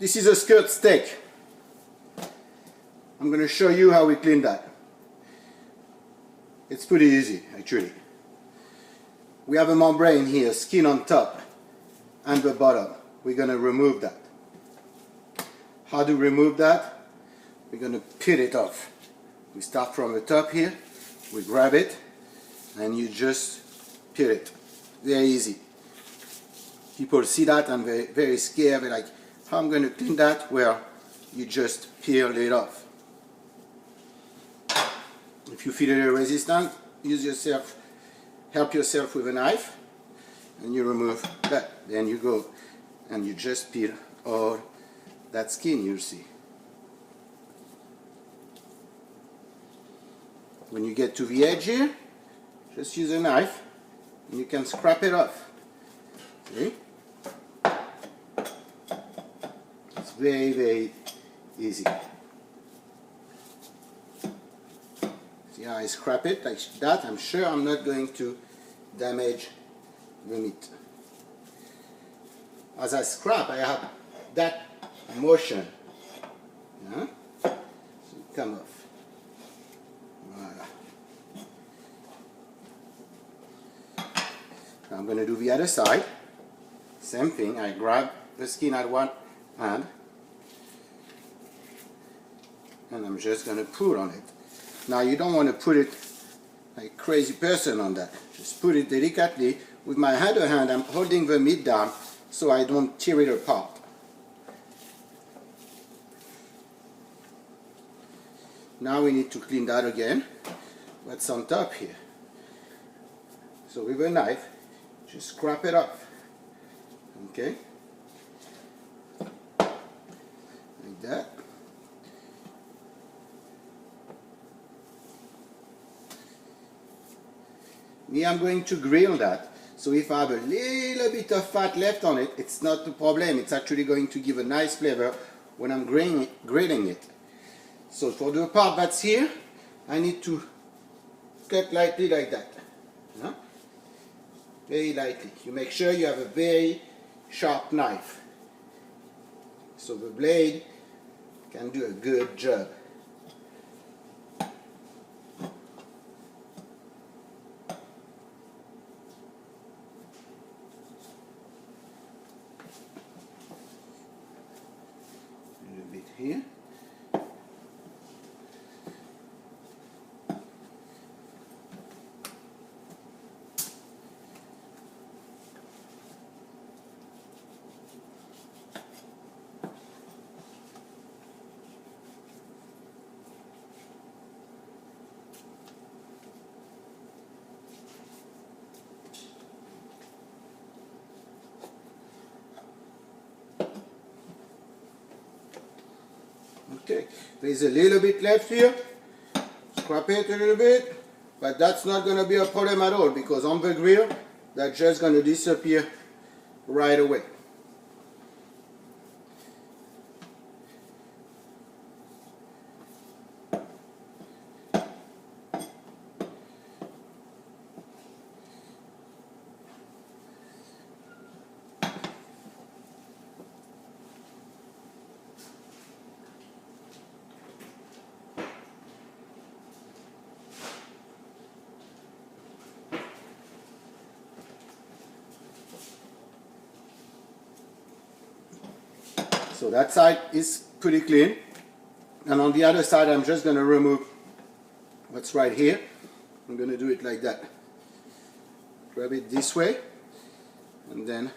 This is a skirt steak. I'm going to show you how we clean that. It's pretty easy, actually. We have a membrane here, skin on top and the bottom. We're going to remove that. How to remove that? We're going to peel it off. We start from the top here, we grab it, and you just peel it. Very easy. People see that and they're very scared. They're like, how am I going to clean that? Well, you just peel it off. If you feel a little resistant, help yourself with a knife, and you remove that. Then you go and you just peel all that skin, you'll see. When you get to the edge here, just use a knife and you can scrape it off. See? It's very, very easy. See how I scrape it like that? I'm sure I'm not going to damage the meat. As I scrape, I have that motion. Yeah? So it come off. Voilà. Now I'm going to do the other side. Same thing. I grab the skin at one hand and I'm just going to pull on it. Now you don't want to put it like a crazy person on that. Just put it delicately. With my other hand I'm holding the meat down so I don't tear it apart. Now we need to clean that again. What's on top here? So with a knife, just scrape it off. Okay? Like that. Me, I'm going to grill that. So if I have a little bit of fat left on it, it's not a problem. It's actually going to give a nice flavor when I'm grilling it. So for the part that's here, I need to cut lightly like that. Huh? Very lightly. You make sure you have a very sharp knife, so the blade can do a good job. A little bit here. Okay, there's a little bit left here. Scrap it a little bit, but that's not going to be a problem at all because on the grill, that's just going to disappear right away. So that side is pretty clean, and on the other side I'm just going to remove what's right here. I'm going to do it like that. Grab it this way, and then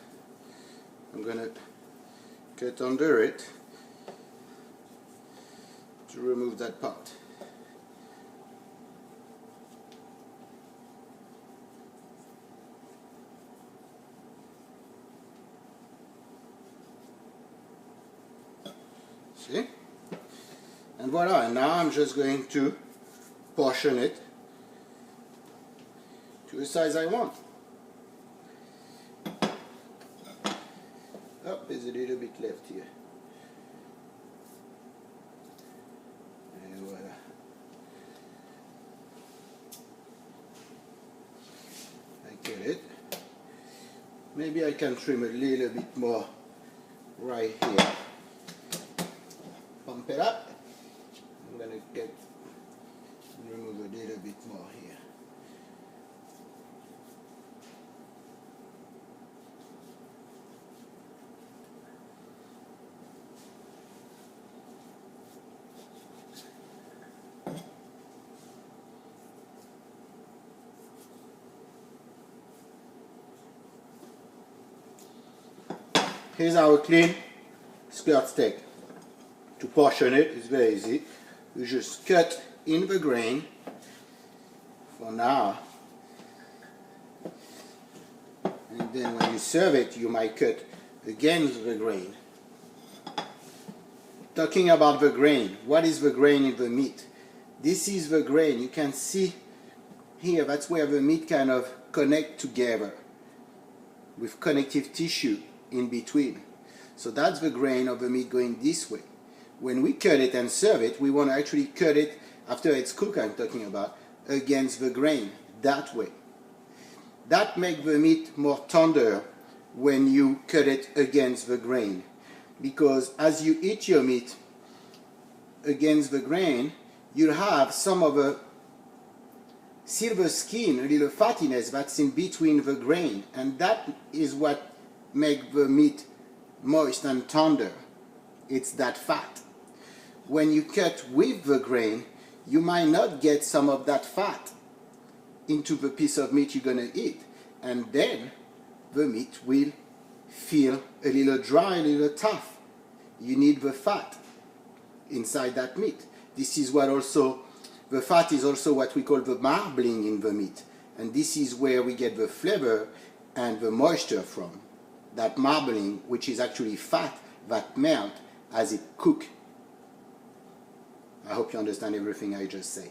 I'm going to cut under it to remove that part. See? And voila, and now I'm just going to portion it to the size I want. Oh, there's a little bit left here. And voila. I get it. Maybe I can trim a little bit more right here. pump it up. I'm going to remove a little bit more here. Here's our clean skirt steak. To portion it is very easy. You just cut in the grain for now, and then when you serve it you might cut against the grain. Talking about the grain, what is the grain in the meat? This is the grain. You can see here, that's where the meat kind of connect together with connective tissue in between. So that's the grain of the meat going this way. When we cut it and serve it, we want to actually cut it after it's cooked, I'm talking about, against the grain, that way. That makes the meat more tender when you cut it against the grain, because as you eat your meat against the grain, you'll have some of the silver skin, a little fattiness that's in between the grain, and that is what makes the meat moist and tender. It's that fat. When you cut with the grain, you might not get some of that fat into the piece of meat you're going to eat, and then the meat will feel a little dry, a little tough. You need the fat inside that meat. This is what also, the fat is also what we call the marbling in the meat, and this is where we get the flavor and the moisture from. That marbling, which is actually fat that melt as it cooks. I hope you understand everything I just said.